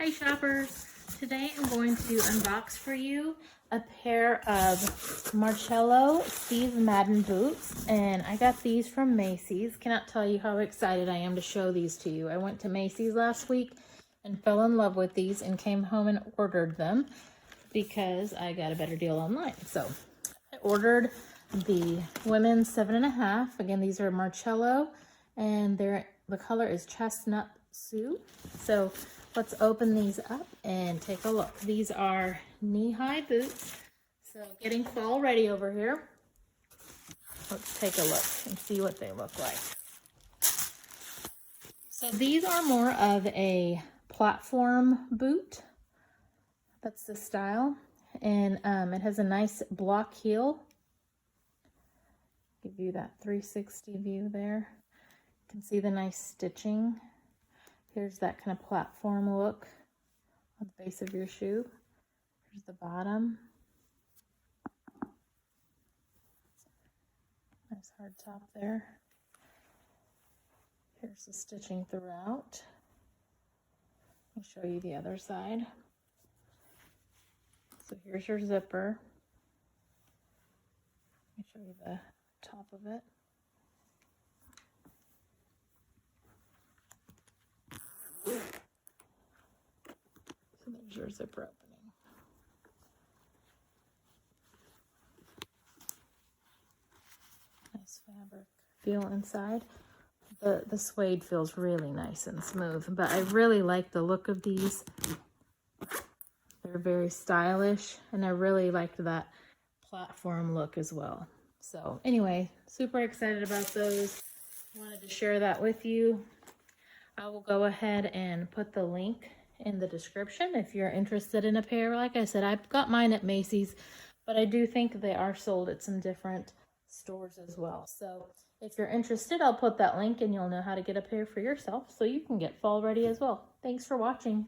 Hi shoppers! Today I'm going to unbox for you a pair of Marcello Steve Madden boots, and I got these from Macy's. Cannot tell you how excited I am to show these to you. I went to Macy's last week and fell in love with these and came home and ordered them because I got a better deal online. So I ordered the women's 7.5. Again, these are Marcello and the color is chestnut Sue. So let's open these up and take a look. These are knee-high boots. So getting fall ready over here. Let's take a look and see what they look like. So these are more of a platform boot. That's the style. And it has a nice block heel. Give you that 360 view there. You can see the nice stitching. Here's that kind of platform look on the base of your shoe. Here's the bottom. Nice hard top there. Here's the stitching throughout. I'll show you the other side. So here's your zipper. Let me show you the top of it. So there's your zipper opening. Nice fabric feel inside. The suede feels really nice and smooth, but I really like the look of these. They're very stylish, and I really liked that platform look as well. So anyway, super excited about those. Wanted to share that with you. I will go ahead and put the link in the description if you're interested in a pair. Like I said, I've got mine at Macy's, but I do think they are sold at some different stores as well. So if you're interested, I'll put that link and you'll know how to get a pair for yourself so you can get fall ready as well. Thanks for watching.